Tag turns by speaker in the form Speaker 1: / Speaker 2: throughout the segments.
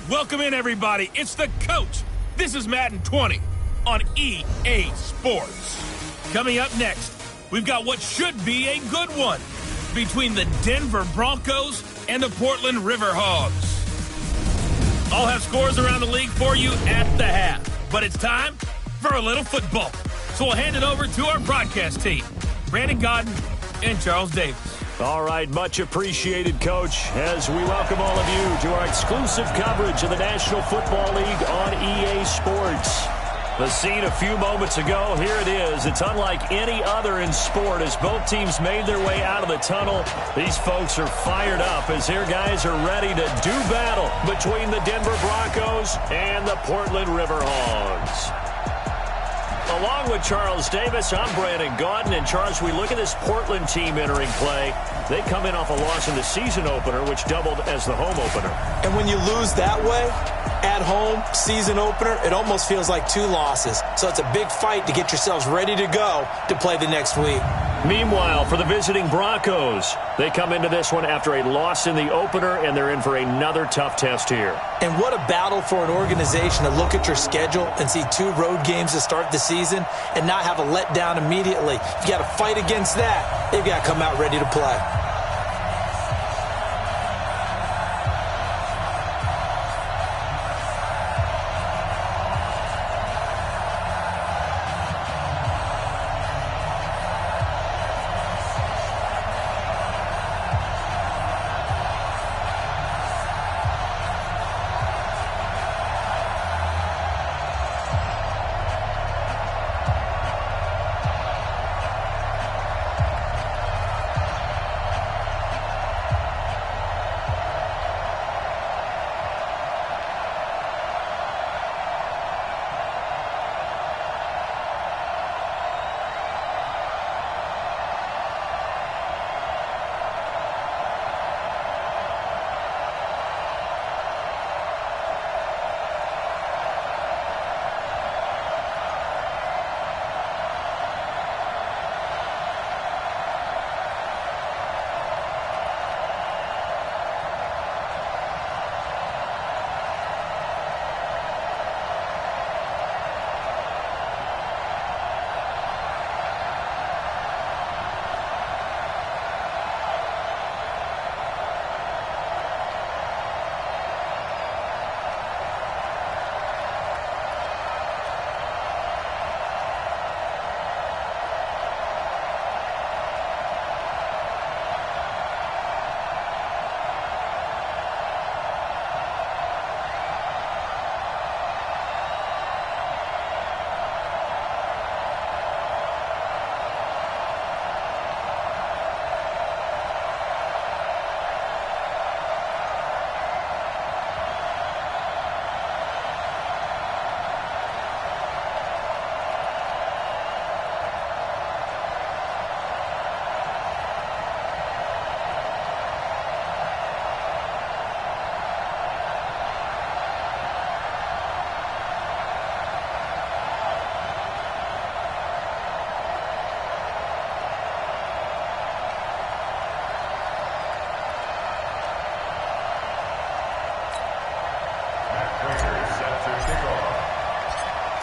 Speaker 1: Welcome in, everybody. It's the coach. This is Madden 20 on EA Sports. Coming up next, we've got what should be a good one between the Denver Broncos and the Portland Riverhogs. I'll have scores around the league for you at the half, but it's time for a little football. So we'll hand it over to our broadcast team, Brandon Godden and Charles Davis.
Speaker 2: All right, much appreciated, Coach, as we welcome all of you to our exclusive coverage of the National Football League on EA Sports. The scene a few moments ago, here it is. It's unlike any other in sport as both teams made their way out of the tunnel. These folks are fired up as their guys are ready to do battle between the Denver Broncos and the Portland Riverhogs. Along with Charles Davis, I'm Brandon Godden. And Charles, we look at this Portland team entering play. They come in off a loss in the season opener, which doubled as the home opener.
Speaker 3: And when you lose that way, at home, season opener, it almost feels like two losses. So it's a big fight to get yourselves ready to go to play the next week.
Speaker 2: Meanwhile, for the visiting Broncos, they come into this one after a loss in the opener, and they're in for another tough test here.
Speaker 3: And what a battle for an organization to look at your schedule and see two road games to start the season and not have a letdown immediately. You've got to fight against that. They've got to come out ready to play.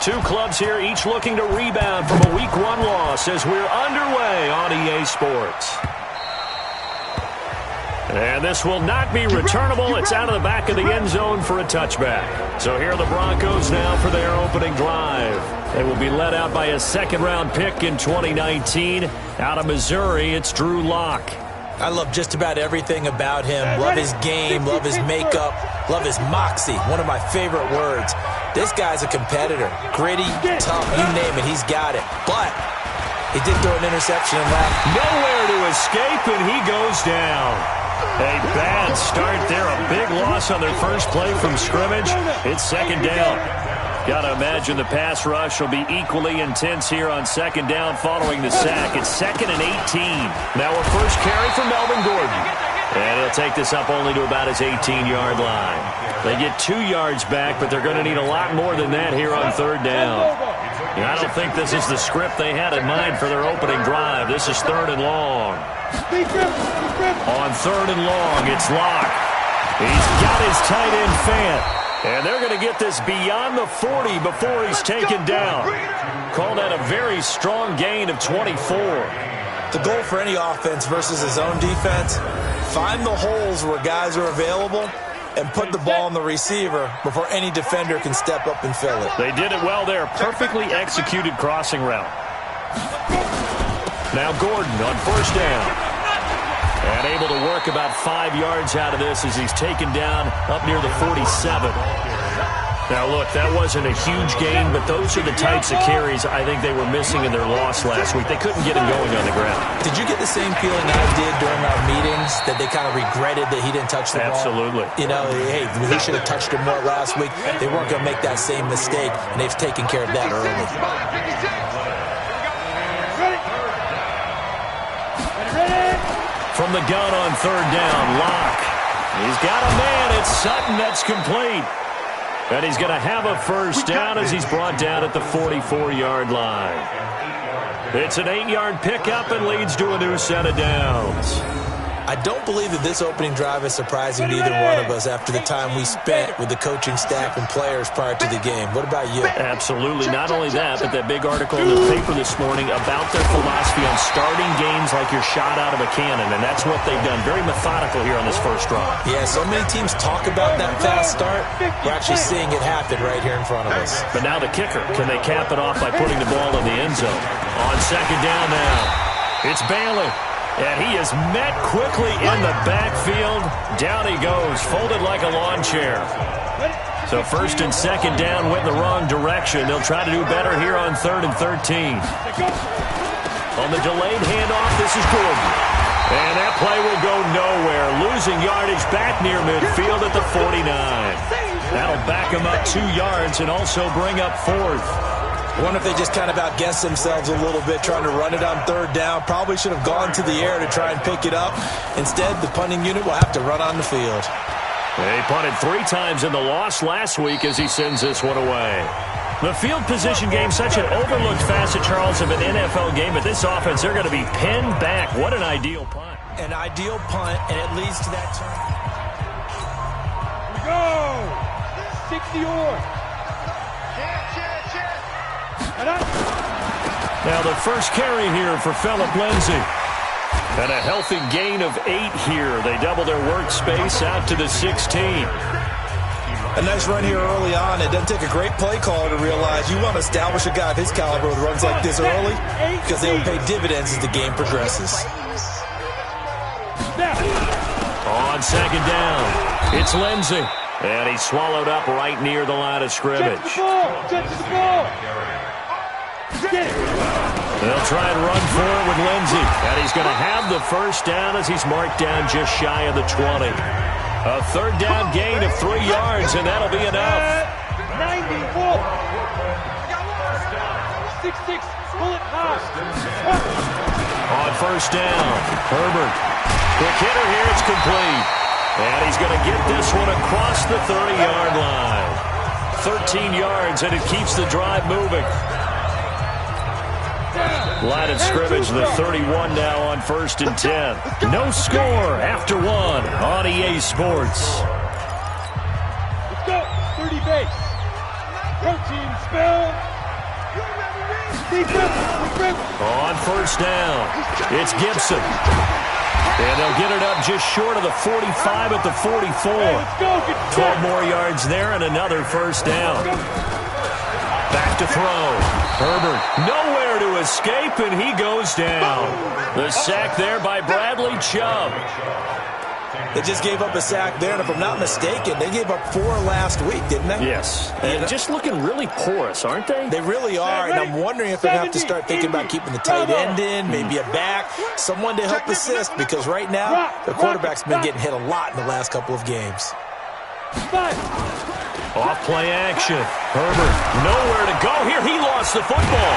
Speaker 2: Two clubs here, each looking to rebound from a Week 1 loss as we're underway on EA Sports. And this will not be returnable. It's out of the back of the end zone for a touchback. So here are the Broncos now for their opening drive. They will be led out by a second-round pick in 2019. Out of Missouri, it's Drew Lock.
Speaker 3: I love just about everything about him. Love his game, love his makeup, love his moxie. One of my favorite words. This guy's a competitor. Gritty, tough, you name it, he's got it. But he did throw an interception and left.
Speaker 2: Nowhere to escape, and he goes down. A bad start there. A big loss on their first play from scrimmage. It's second down. Got to imagine the pass rush will be equally intense here on second down following the sack. It's 2nd and 18. Now a first carry for Melvin Gordon. And he'll take this up only to about his 18-yard line. They get 2 yards back, but they're going to need a lot more than that here on third down. I don't think this is the script they had in mind for their opening drive. This is 3rd and long. On 3rd and long, it's Locke. He's got his tight end Fant. And they're going to get this beyond the 40 before he's taken down. Call that a very strong gain of 24.
Speaker 3: The goal for any offense versus his own defense, find the holes where guys are available and put the ball on the receiver before any defender can step up and fill it.
Speaker 2: They did it well there. Perfectly executed crossing route. Now Gordon on first down. And able to work about 5 yards out of this as he's taken down up near the 47. Now, look, that wasn't a huge gain, but those are the types of carries I think they were missing in their loss last week. They couldn't get him going on the ground.
Speaker 3: Did you get the same feeling I did during our meetings, that they kind of regretted that he didn't touch the ball?
Speaker 2: Absolutely.
Speaker 3: You know, hey, he should have touched him more last week. They weren't going to make that same mistake, and they've taken care of that early.
Speaker 2: From the gun on third down, Locke. He's got a man. It's Sutton that's complete. And he's going to have a first down as he's brought down at the 44-yard line. It's an 8-yard pickup and leads to a new set of downs.
Speaker 3: I don't believe that this opening drive is surprising to either one of us after the time we spent with the coaching staff and players prior to the game. What about you?
Speaker 2: Absolutely. Not only that, but that big article in the paper this morning about their philosophy on starting games like you're shot out of a cannon, and that's what they've done. Very methodical here on this first drive.
Speaker 3: Yeah, so many teams talk about that fast start. We're actually seeing it happen right here in front of us.
Speaker 2: But now the kicker. Can they cap it off by putting the ball in the end zone? On second down now, it's Bailey. And he is met quickly in the backfield. Down he goes, folded like a lawn chair. So first and second down went in the wrong direction. They'll try to do better here on 3rd and 13. On the delayed handoff, this is Gordon. And that play will go nowhere. Losing yardage back near midfield at the 49. That'll back him up 2 yards and also bring up 4th.
Speaker 3: I wonder if they just kind of outguessed themselves a little bit, trying to run it on third down. Probably should have gone to the air to try and pick it up. Instead, the punting unit will have to run on the field.
Speaker 2: They punted 3 times in the loss last week as he sends this one away. The field position game, such an overlooked facet, Charles, of an NFL game, but this offense, they're going to be pinned back. What an ideal punt.
Speaker 3: An ideal punt, and it leads to that turn.
Speaker 4: Here we go! 60-yard.
Speaker 2: Now the first carry here for Phillip Lindsay. And a healthy gain of 8 here. They double their workspace out to the 16.
Speaker 3: A nice run here early on. It doesn't take a great play caller to realize you want to establish a guy of his caliber with runs like this early because they will pay dividends as the game progresses.
Speaker 2: On second down, it's Lindsay. And he's swallowed up right near the line of scrimmage.
Speaker 4: Get the ball.
Speaker 2: They'll try and run for it with Lindsay. And he's going to have the first down as he's marked down just shy of the 20. A third down gain of 3 yards, and that'll be enough.
Speaker 4: 94. 6-6. Pull it high.
Speaker 2: On first down, Herbert. Quick hitter here, it's complete. And he's going to get this one across the 30-yard line. 13 yards, and it keeps the drive moving. Line of scrimmage, the 31 now on 1st and 10. No score after 1 on EA Sports.
Speaker 4: Let's go. 30 base. Protein spell.
Speaker 2: On first down, it's Gibson. And they'll get it up just short of the 45 at the 44. 12 more yards there and another first down. Back to throw. Herbert nowhere to escape, and he goes down. The sack there by Bradley Chubb.
Speaker 3: They just gave up a sack there, and if I'm not mistaken, they gave up 4 last week, didn't they?
Speaker 2: Yes. And just looking really porous, aren't they?
Speaker 3: They really are, and I'm wondering if they have to start thinking about keeping the tight end in, maybe a back, someone to help assist, because right now, the quarterback's been getting hit a lot in the last couple of games.
Speaker 2: Off play action. Herbert nowhere to go here. He lost the football.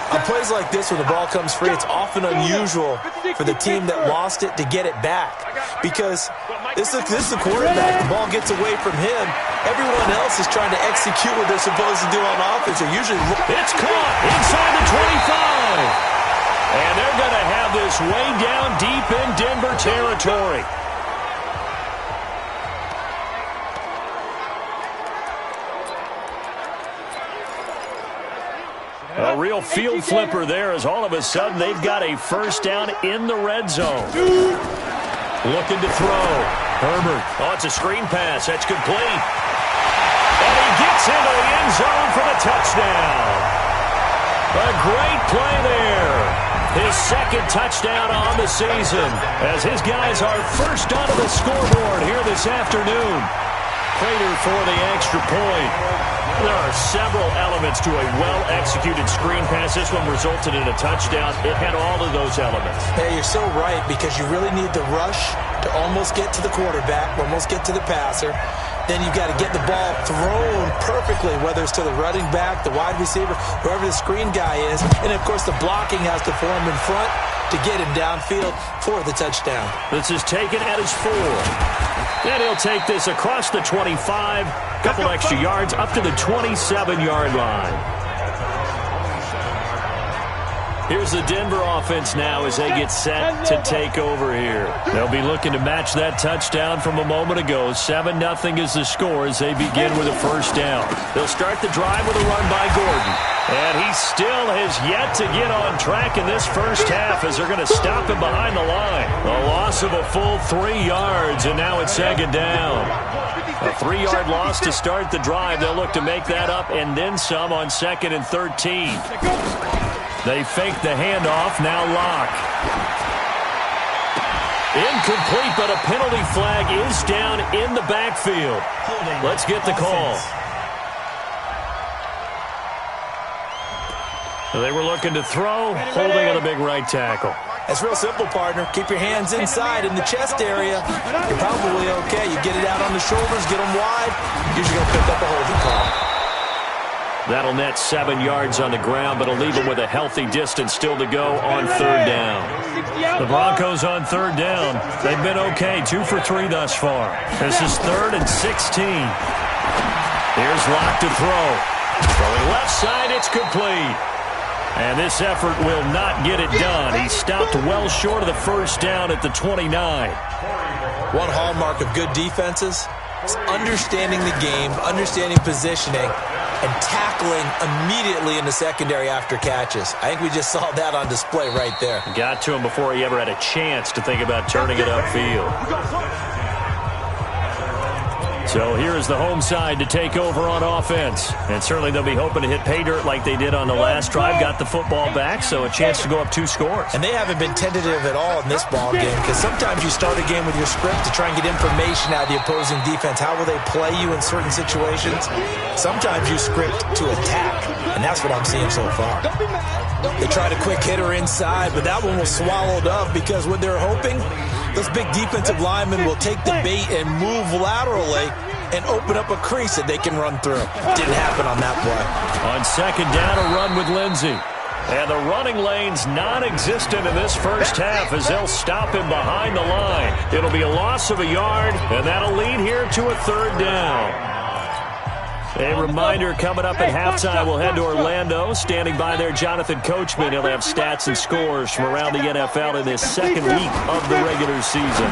Speaker 3: On plays like this, when the ball comes free, it's often unusual for the team that lost it to get it back. Because this is the quarterback. The ball gets away from him. Everyone else is trying to execute what they're supposed to do on offense. They're usually...
Speaker 2: It's caught inside the 25. And they're going to have this It's way down deep in Denver territory. A real field flipper there as all of a sudden they've got a first down in the red zone. Looking to throw. Herbert. Oh, it's a screen pass. That's complete. And he gets into the end zone for the touchdown. A great play there. His second touchdown on the season as his guys are first onto the scoreboard here this afternoon. Prater for the extra point. There are several elements to a well-executed screen pass. This one resulted in a touchdown. It had all of those elements.
Speaker 3: Hey, you're so right because you really need the rush to almost get to the quarterback, almost get to the passer. Then you've got to get the ball thrown perfectly, whether it's to the running back, the wide receiver, whoever the screen guy is. And, of course, the blocking has to form in front to get him downfield for the touchdown.
Speaker 2: This is taken at his 4. And he'll take this across the 25, couple extra yards up to the 27-yard line. Here's the Denver offense now as they get set to take over here. They'll be looking to match that touchdown from a moment ago. 7-0 is the score as they begin with a first down. They'll start the drive with a run by Gordon. And he still has yet to get on track in this first half as they're going to stop him behind the line. A loss of a full 3 yards, and now it's second down. A 3-yard loss to start the drive. They'll look to make that up and then some on 2nd and 13. They fake the handoff, now Locke. Incomplete, but a penalty flag is down in the backfield. Let's get the call. They were looking to throw, holding on the big right tackle.
Speaker 3: It's real simple, partner. Keep your hands inside in the chest area. You're probably okay. You get it out on the shoulders, get them wide. Usually going to pick up a holding call.
Speaker 2: That'll net 7 yards on the ground, but it'll leave them with a healthy distance still to go on 3rd down. The Broncos on 3rd down. They've been okay, 2 for 3 thus far. This is 3rd and 16. Here's Locke to throw. Throwing left side, it's complete. And this effort will not get it done. He stopped well short of the first down at the 29.
Speaker 3: One hallmark of good defenses is understanding the game, understanding positioning, and tackling immediately in the secondary after catches. I think we just saw that on display right there.
Speaker 2: Got to him before he ever had a chance to think about turning it upfield. So here is the home side to take over on offense. And certainly they'll be hoping to hit pay dirt like they did on the last drive. Got the football back, so a chance to go up 2 scores.
Speaker 3: And they haven't been tentative at all in this ball game because sometimes you start a game with your script to try and get information out of the opposing defense. How will they play you in certain situations? Sometimes you script to attack, and that's what I'm seeing so far. They tried a quick hitter inside, but that one was swallowed up because what they're hoping, those big defensive linemen will take the bait and move laterally and open up a crease that they can run through. Didn't happen on that play.
Speaker 2: On 2nd down, a run with Lindsey. And the running lane's non-existent in this first half as they'll stop him behind the line. It'll be a loss of a yard, and that'll lead here to a 3rd down. A reminder coming up at halftime, we'll head to Orlando. Standing by there, Jonathan Coachman. He'll have stats and scores from around the NFL in this 2nd week of the regular season.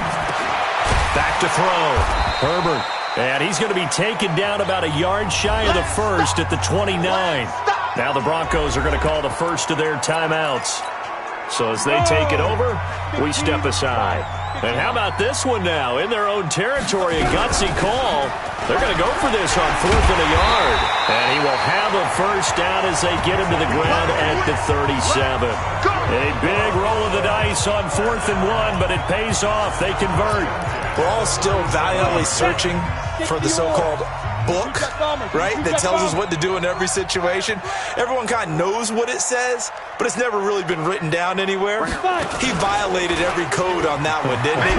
Speaker 2: Back to throw. Herbert. And he's going to be taken down about a yard shy of the first at the 29. Now the Broncos are going to call the first of their timeouts. So as they take it over, we step aside. And how about this one now? In their own territory, a gutsy call. They're going to go for this on 4th and a yard. And he will have a first down as they get him to the ground at the 37. A big roll of the dice on 4th and 1, but it pays off. They convert.
Speaker 3: We're all still valiantly searching for the so-called book, right, that tells us what to do in every situation. Everyone kind of knows what it says, but it's never really been written down anywhere. He violated every code on that one, didn't he?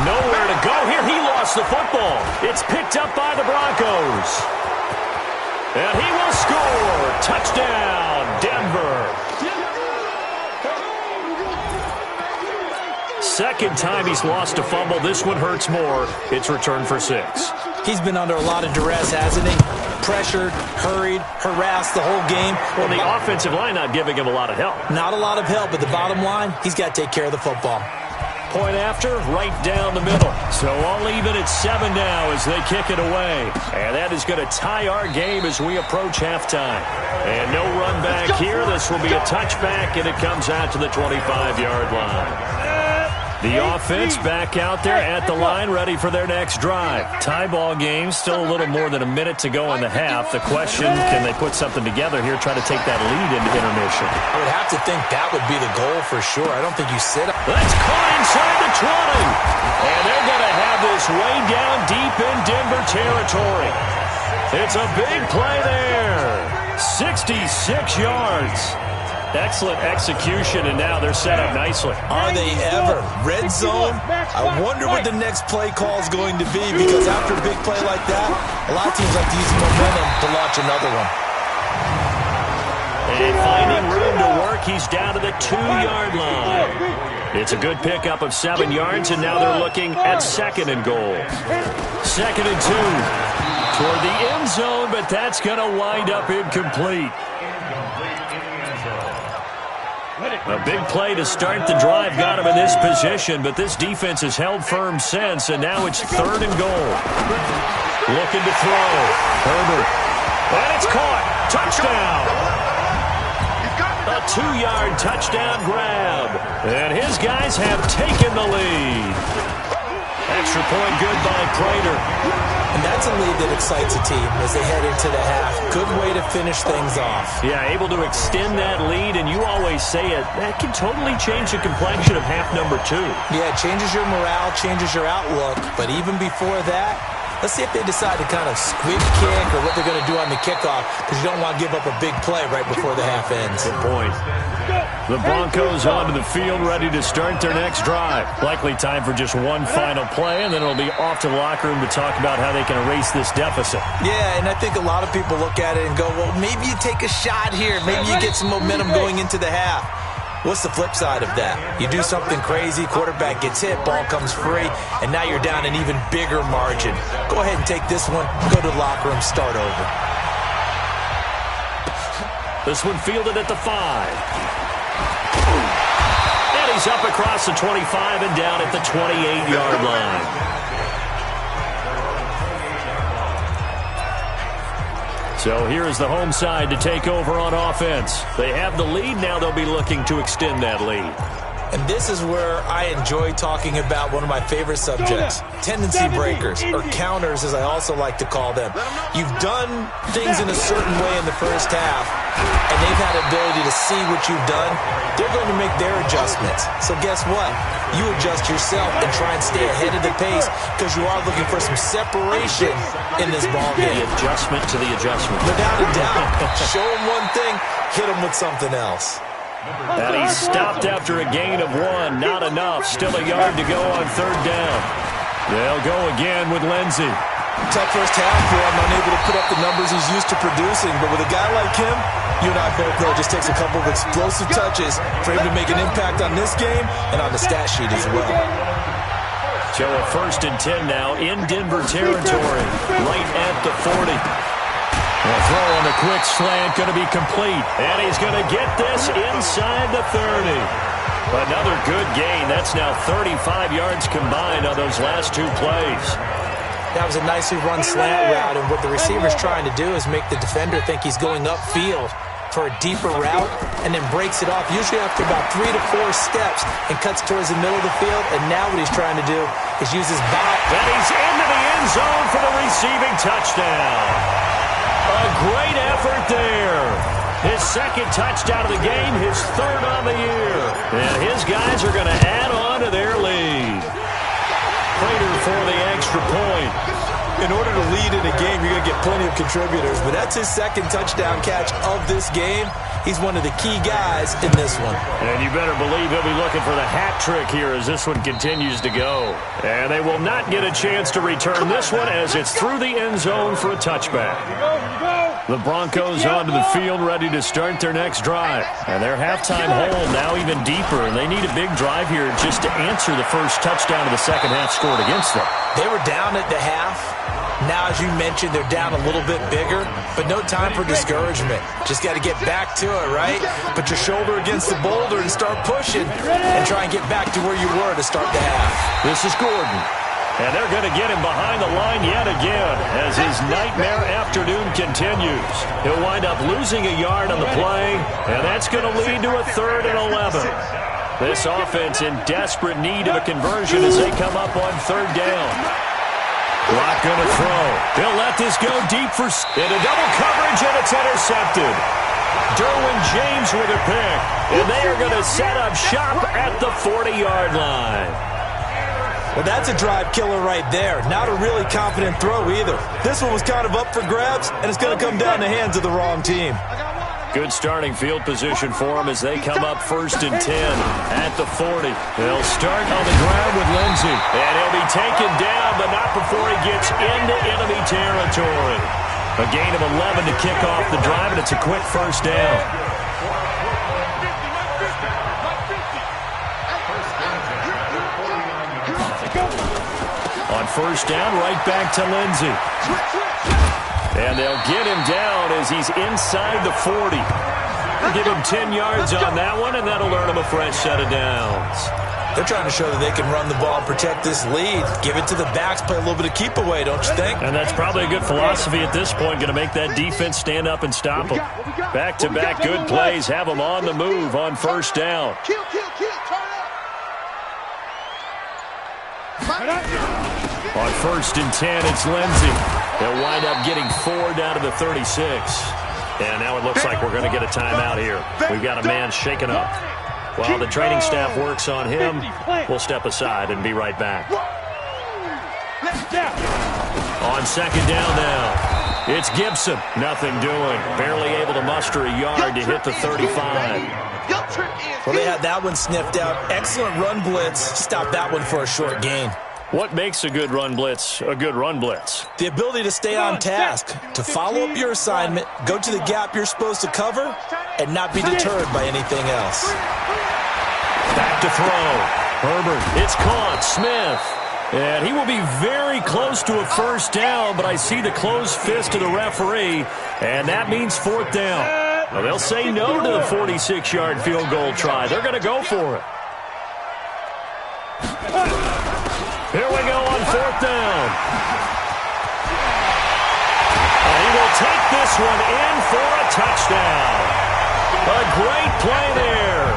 Speaker 2: Nowhere to go here. He lost the football. It's picked up by the Broncos. And he will score. Touchdown, Denver. Second time he's lost a fumble. This one hurts more. It's returned for 6.
Speaker 3: He's been under a lot of duress, hasn't he? pressured, hurried, harassed the whole game.
Speaker 2: Well, the offensive line not giving him a lot of help.
Speaker 3: Not a lot of help, but the bottom line, he's got to take care of the football.
Speaker 2: Point after, right down the middle. So all even at 7 now as they kick it away. And that is going to tie our game as we approach halftime. And no run back here. This will be a touchback, and it comes out to the 25-yard line. The offense back out there at the line, ready for their next drive. Tie ball game, still a little more than a minute to go in the half. The question, can they put something together here, try to take that lead into intermission?
Speaker 3: I would have to think that would be the goal for sure. I don't think you sit up.
Speaker 2: That's caught inside the 20. And they're going to have this way down deep in Denver territory. It's a big play there. 66 yards. Excellent execution, and now they're set up nicely.
Speaker 3: Are they ever? Red zone? I wonder what the next play call is going to be, because after a big play like that, a lot of teams like to use momentum to launch another one.
Speaker 2: And finding room to work, he's down to the 2-yard line. It's a good pickup of 7 yards, and now they're looking at 2nd and goal. 2nd and 2 toward the end zone, but that's going to wind up incomplete. A big play to start the drive got him in this position, but this defense has held firm since, and now it's 3rd and goal. Looking to throw. Herbert. And it's caught. Touchdown. A 2-yard touchdown grab. And his guys have taken the lead. Extra point good by Prater.
Speaker 3: And that's a lead that excites a team as they head into the half. Good way to finish things off.
Speaker 2: Yeah, able to extend that lead, and you always say it, that can totally change the complexion of half number 2.
Speaker 3: Yeah, it changes your morale, changes your outlook, but even before that, let's see if they decide to kind of squib kick or what they're going to do on the kickoff, because you don't want to give up a big play right before the half ends.
Speaker 2: Good point. The Broncos onto the field, ready to start their next drive. Likely time for just one final play, and then it'll be off to the locker room to talk about how they can erase this deficit.
Speaker 3: Yeah, and I think a lot of people look at it and go, well, maybe you take a shot here. Maybe you get some momentum going into the half. What's the flip side of that? You do something crazy, quarterback gets hit, ball comes free, and now you're down an even bigger margin. Go ahead and take this one, go to the locker room, start over.
Speaker 2: This one fielded at the 5. And he's up across the 25 and down at the 28-yard line. So here is the home side to take over on offense. They have the lead. Now they'll be looking to extend that lead.
Speaker 3: And this is where I enjoy talking about one of my favorite subjects, tendency breakers, or counters as I also like to call them. You've done things in a certain way in the first half, and they've had the ability to see what you've done. They're going to make their adjustments. So guess what? You adjust yourself and try and stay ahead of the pace, because you are looking for some separation in this ball game.
Speaker 2: The adjustment to the adjustment.
Speaker 3: Without a doubt. Show them one thing, hit them with something else.
Speaker 2: And he stopped after a gain of 1. Not enough. Still a yard to go on 3rd down. They'll go again with Lindsey.
Speaker 3: Tough first half for him, unable to put up the numbers he's used to producing. But with a guy like him, you and I both know it just takes a couple of explosive touches for him to make an impact on this game and on the stat sheet as well.
Speaker 2: So a 1st and 10 now in Denver territory, right at the 40. The throw on the quick slant going to be complete. And he's going to get this inside the 30. Another good gain. That's now 35 yards combined on those last 2 plays.
Speaker 3: That was a nicely run slant route, and what the receiver's trying to do is make the defender think he's going upfield for a deeper route, and then breaks it off, usually after about 3 to 4 steps, and cuts towards the middle of the field. And now what he's trying to do is use his body.
Speaker 2: And he's into the end zone for the receiving touchdown. A great effort there. His 2nd touchdown of the game, his 3rd on the year. And his guys are going to add on to their lead. Prater for the extra point. In order to lead in a game, you're going to get plenty of contributors, but that's his 2nd touchdown catch of this game. He's one of the key guys in this one. And you better believe he'll be looking for the hat trick here as this one continues to go. And they will not get a chance to return this one as it's through the end zone for a touchback. The Broncos onto the field ready to start their next drive. And their halftime hole now even deeper. And they need a big drive here just to answer the first touchdown of the second half scored against them.
Speaker 3: They were down at the half. Now, as you mentioned, they're down a little bit bigger, but no time for discouragement. Just got to get back to it, right? Put your shoulder against the boulder and start pushing and try and get back to where you were to start the half.
Speaker 2: This is Gordon. And they're going to get him behind the line yet again as his nightmare afternoon continues. He'll wind up losing a yard on the play, and that's going to lead to a 3rd and 11. This offense in desperate need of a conversion as they come up on 3rd down. Block going to throw. They'll let this go deep for into double coverage, and it's intercepted. Derwin James with a pick, and they are going to set up shop at the 40-yard line.
Speaker 3: Well, that's a drive killer right there. Not a really confident throw either. This one was kind of up for grabs, and it's going to come down the hands of the wrong team.
Speaker 2: Good starting field position for them as they come up 1st and 10 at the 40. They'll start on the ground with Lindsey. And he'll be taken down, but not before he gets into enemy territory. A gain of 11 to kick off the drive, and it's a quick 1st down. On 1st down, right back to Lindsey. And they'll get him down as he's inside the 40. Give him 10 yards on that one, and that'll earn him a fresh set of downs.
Speaker 3: They're trying to show that they can run the ball and protect this lead. Give it to the backs, play a little bit of keep away, don't you think?
Speaker 2: And that's probably a good philosophy at this point, going to make that defense stand up and stop them. Back-to-back good plays have them on the move on 1st down. On 1st and 10, it's Lindsey. They'll wind up getting 4 down to the 36. And now it looks like we're going to get a timeout here. We've got a man shaken up. While the training staff works on him, we'll step aside and be right back. On 2nd down now, it's Gibson. Nothing doing. Barely able to muster a yard to hit the 35.
Speaker 3: Well, they had that one sniffed out. Excellent run blitz. Stop that one for a short gain.
Speaker 2: What makes a good run blitz a good run blitz?
Speaker 3: The ability to stay on task, to follow up your assignment, go to the gap you're supposed to cover, and not be deterred by anything else.
Speaker 2: Back to throw. Herbert, it's caught. Smith. And he will be very close to a 1st down, but I see the closed fist of the referee, and that means 4th down. Well, they'll say no to the 46-yard field goal try. They're going to go for it. Here we go on 4th down. And he will take this one in for a touchdown. A great play there.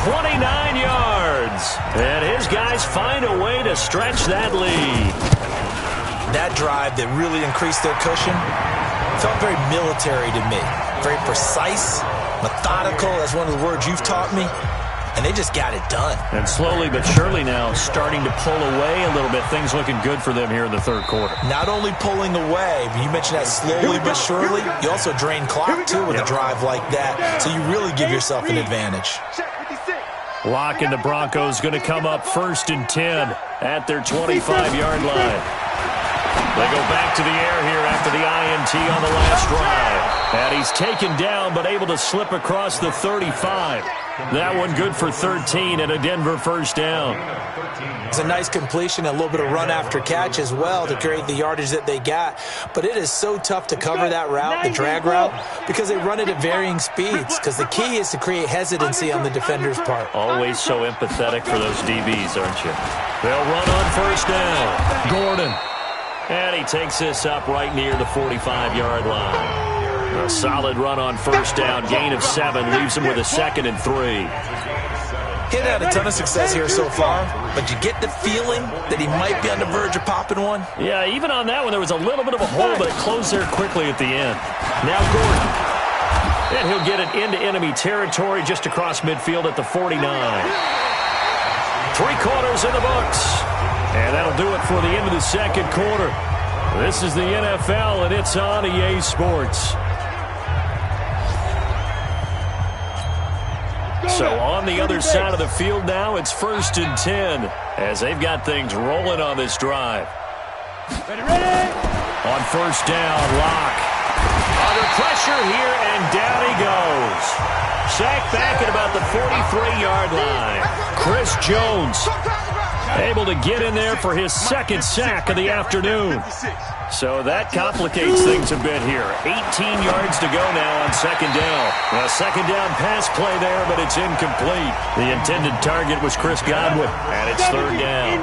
Speaker 2: 29 yards. And his guys find a way to stretch that lead.
Speaker 3: That drive that really increased their cushion felt very military to me. Very precise, methodical. That's one of the words you've taught me. And they just got it done.
Speaker 2: And slowly but surely now starting to pull away a little bit. Things looking good for them here in the 3rd quarter.
Speaker 3: Not only pulling away, but you mentioned that slowly but surely. You also drain clock, too, with a drive like that. So you really give yourself an advantage.
Speaker 2: Lock and the Broncos going to come up 1st and 10 at their 25-yard line. They go back to the air here after the INT on the last drive. And he's taken down but able to slip across the 35. That one good for 13 and a Denver 1st down.
Speaker 3: It's a nice completion, a little bit of run after catch as well to create the yardage that they got. But it is so tough to cover that route, the drag route, because they run it at varying speeds. Because the key is to create hesitancy on the defender's part.
Speaker 2: Always so empathetic for those DBs, aren't you? They'll run on 1st down. Gordon. And he takes this up right near the 45-yard line. A solid run on 1st down, gain of 7, leaves him with a 2nd and 3.
Speaker 3: He had a ton of success here so far, but you get the feeling that he might be on the verge of popping one.
Speaker 2: Yeah, even on that one, there was a little bit of a hole, but it closed there quickly at the end. Now Gordon. And he'll get it into enemy territory just across midfield at the 49. 3 quarters in the books. And that'll do it for the end of the 2nd quarter. This is the NFL, and it's on EA Sports. So on the other side of the field now, it's 1st and 10 as they've got things rolling on this drive.
Speaker 4: Ready.
Speaker 2: On 1st down, Locke. Under pressure here, and down he goes. Sacked back at about the 43-yard line. Chris Jones. Able to get in there for his second sack of the afternoon. So that complicates things a bit here. 18 yards to go now on second down. A second down pass play there, but it's incomplete. The intended target was Chris Godwin, and it's third down.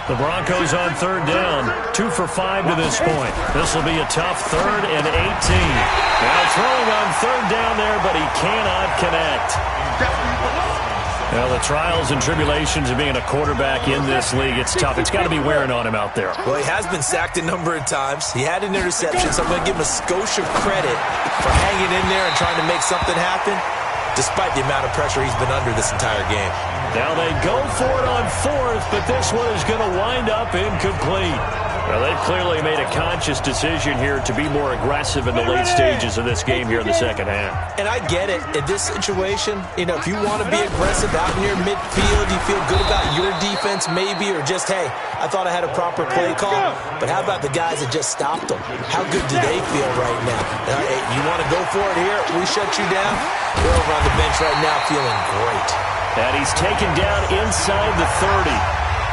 Speaker 2: The Broncos on third down, 2 for 5 to this point. This will be a tough 3rd and 18. Now throwing on third down there, but he cannot connect. Well, the trials and tribulations of being a quarterback in this league, it's tough. It's got to be wearing on him out there.
Speaker 3: Well, he has been sacked a number of times. He had an interception, so I'm going to give him a skosh of credit for hanging in there and trying to make something happen, despite the amount of pressure he's been under this entire game.
Speaker 2: Now they go for it on 4th, but this one is going to wind up incomplete. Well, they've clearly made a conscious decision here to be more aggressive in the late stages of this game here in the second half.
Speaker 3: And I get it. In this situation, if you want to be aggressive out near midfield, you feel good about your defense maybe, or just, hey, I thought I had a proper play call. But how about the guys that just stopped them? How good do they feel right now? Hey, you want to go for it here? We shut you down? You're over on the bench right now feeling great.
Speaker 2: And he's taken down inside the 30.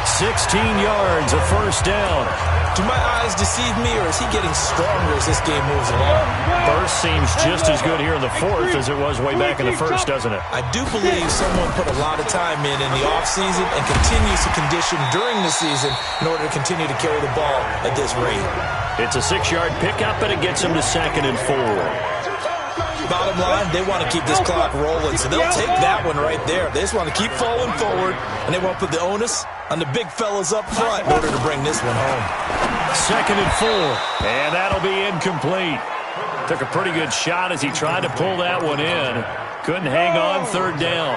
Speaker 2: 16 yards, a first down.
Speaker 3: Do my eyes deceive me, or is he getting stronger as this game moves along?
Speaker 2: Burst seems just as good here in the 4th as it was way back in the 1st, doesn't it?
Speaker 3: I do believe someone put a lot of time in the offseason and continues to condition during the season in order to continue to carry the ball at this rate.
Speaker 2: It's a 6-yard pickup, and it gets him to 2nd and 4.
Speaker 3: Bottom line, they want to keep this clock rolling, so they'll take that one right there. They just want to keep falling forward, and they want to put the onus on the big fellas up front in order to bring this one home.
Speaker 2: 2nd and 4, and that'll be incomplete. Took a pretty good shot as he tried to pull that one in. Couldn't hang on third down.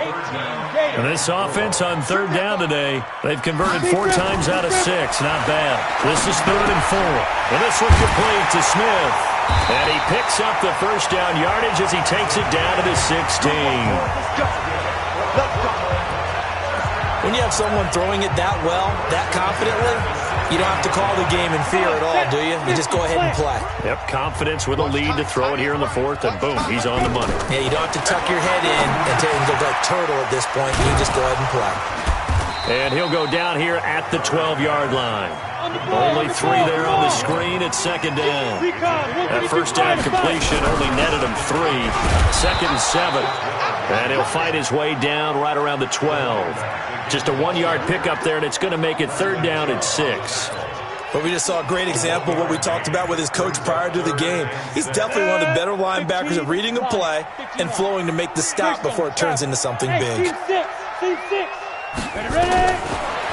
Speaker 2: And this offense on third down today, they've converted 4 times out of 6. Not bad. This is 3rd and 4. And this one complete to Smith. And he picks up the first down yardage as he takes it down to the 16.
Speaker 3: When you have someone throwing it that well, that confidently, you don't have to call the game in fear at all, do you? You just go ahead and play.
Speaker 2: Yep, confidence with a lead to throw it here in the 4th, and boom, he's on the money.
Speaker 3: Yeah, you don't have to tuck your head in and go like turtle at this point. You just go ahead and play.
Speaker 2: And he'll go down here at the 12-yard line. Only 3 there on the screen at 2nd down. That first down completion only netted him 3. 2nd and 7. And he'll fight his way down right around the 12. Just a 1-yard pickup there, and it's going to make it 3rd down at 6.
Speaker 3: But we just saw a great example of what we talked about with his coach prior to the game. He's definitely one of the better linebackers at reading a play and flowing to make the stop before it turns into something big.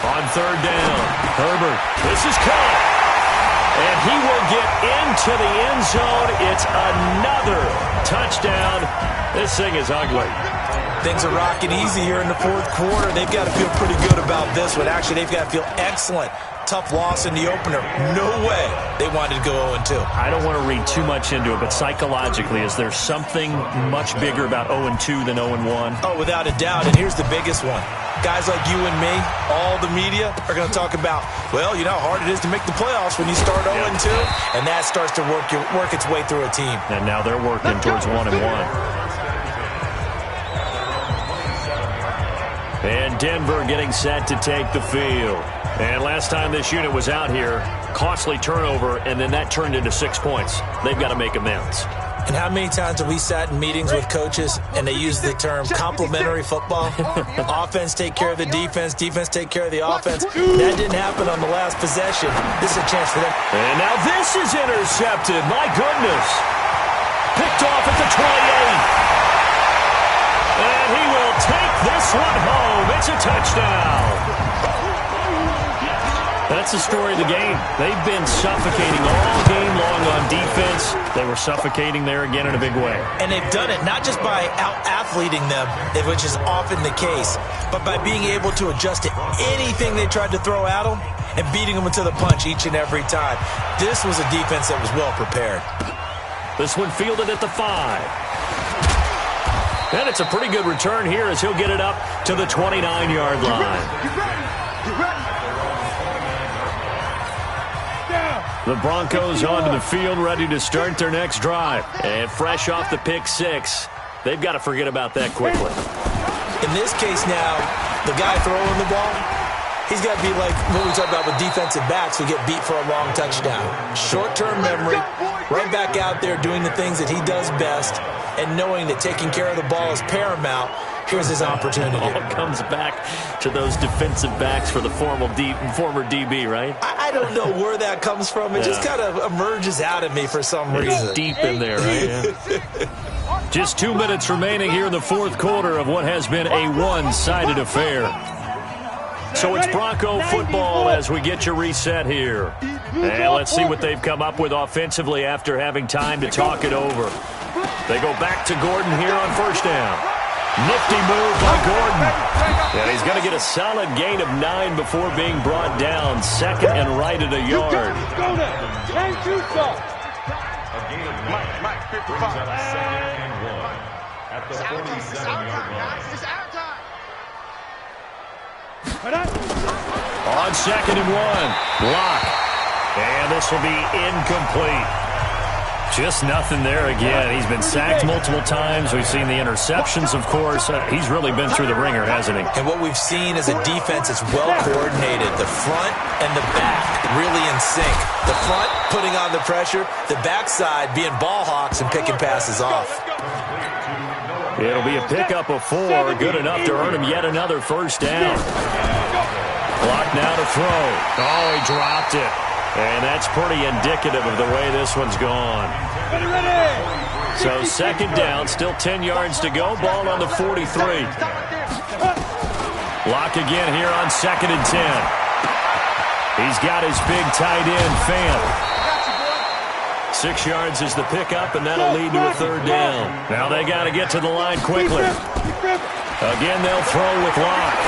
Speaker 2: On 3rd down, Herbert, this is caught. And he will get into the end zone. It's another touchdown. This thing is ugly.
Speaker 3: Things are rocking easy here in the 4th quarter. They've got to feel pretty good about this one. Actually, they've got to feel excellent. Tough loss in the opener. No way they wanted to go 0-2.
Speaker 2: I don't want to read too much into it, but psychologically, is there something much bigger about 0-2 than 0-1?
Speaker 3: Oh, without a doubt, and here's the biggest one. Guys like you and me, all the media, are going to talk about, well, you know how hard it is to make the playoffs when you start 0-2, and that starts to work its way through a team.
Speaker 2: And now they're working towards 1-1. And Denver getting set to take the field. And last time this unit was out here, costly turnover, and then that turned into 6 points. They've got to make amends.
Speaker 3: And how many times have we sat in meetings with coaches and they use the term complementary football? Offense take care of the defense, defense take care of the offense. That didn't happen on the last possession. This is a chance for them.
Speaker 2: And now this is intercepted. My goodness. Picked off at the 28. And he will take this one home. It's a touchdown. That's the story of the game. They've been suffocating all game long on defense. They were suffocating there again in a big way.
Speaker 3: And they've done it not just by out-athleting them, which is often the case, but by being able to adjust to anything they tried to throw at them and beating them into the punch each and every time. This was a defense that was well prepared.
Speaker 2: This one fielded at the 5. And it's a pretty good return here as he'll get it up to the 29-yard line. The Broncos onto the field, ready to start their next drive. And fresh off the pick 6, they've got to forget about that quickly.
Speaker 3: In this case now, the guy throwing the ball, He's got to be like what we talk about with defensive backs who get beat for a long touchdown. Short-term memory, right back out there doing the things that he does best, and knowing that taking care of the ball is paramount. Here's his opportunity.
Speaker 2: It all comes back to those defensive backs for the former DB, right?
Speaker 3: I don't know where that comes from. It just kind of emerges out of me for some reason.
Speaker 2: Deep in there, right? Yeah. Just 2 minutes remaining here in the fourth quarter of what has been a one-sided affair. So it's Bronco football as we get you reset here. And let's see what they've come up with offensively after having time to talk it over. They go back to Gordon here on first down. Nifty move by Gordon. And he's going to get a solid gain of 9 before being brought down. Second and right at a yard.
Speaker 5: Mike, 55. At the 47-yard line. It's our time.
Speaker 2: On second and 1, block. And this will be incomplete. Just nothing there again. He's been sacked multiple times. We've seen the interceptions, of course. He's really been through the ringer, hasn't he?
Speaker 3: And what we've seen is a defense that's well-coordinated. The front and the back really in sync. The front putting on the pressure. The backside being ball hawks and picking passes off.
Speaker 2: It'll be a pickup of 4. Good enough to earn him yet another first down. Block now to throw. Oh, he dropped it. And that's pretty indicative of the way this one's gone. So second down, still 10 yards to go. Ball on the 43. Lock again here on second and 10. He's got his big tight end, Fant. 6 yards is the pickup, and that'll lead to a third down. Now they got to get to the line quickly. Again, they'll throw with Locke.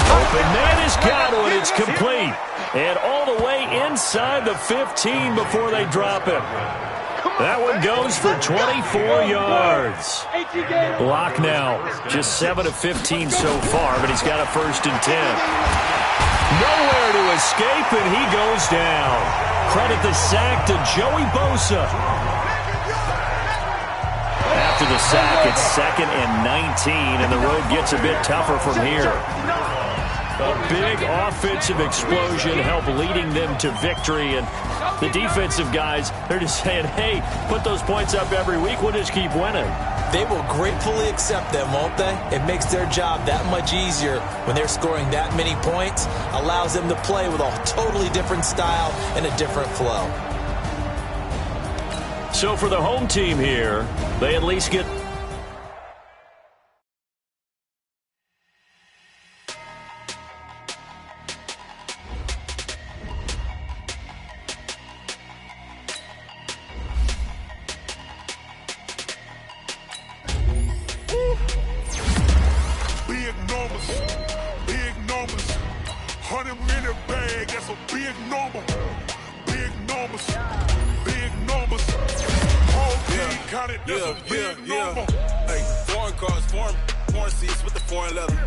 Speaker 2: Open man is Godwin. It's complete. And all the way inside the 15 before they drop him. That one goes for 24 yards. Locke now, just 7 of 15 so far, but he's got a first and 10. Nowhere to escape, and he goes down. Credit the sack to Joey Bosa. After the sack, it's second and 19, and the road gets a bit tougher from here. A big offensive explosion helped leading them to victory, and the defensive guys, they're just saying, hey, put those points up every week, we'll just keep winning.
Speaker 3: They will gratefully accept them, won't they? It makes their job that much easier when they're scoring that many points, allows them to play with a totally different style and a different flow.
Speaker 2: So for the home team here, they at least get...
Speaker 6: Big numbers, 100-minute bag, that's a big number. Big numbers, whole team counted, that's a big number.
Speaker 7: Hey, foreign cars, foreign seats with the foreign leather.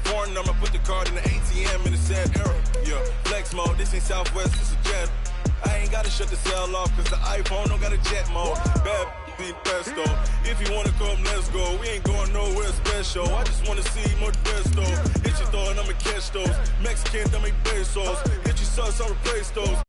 Speaker 7: Foreign number, put the card in the ATM in the sad era. Yeah, flex mode, this ain't Southwest, this is jet. I ain't gotta shut the cell off, cause the iPhone don't got a jet mode. Bad be pesto. If you wanna come, let's go. We ain't going nowhere special. I just wanna see more pesto. Hit your throw and I'ma catch those. Mexican, don't make pesos. Hit your sauce, I'll replace those.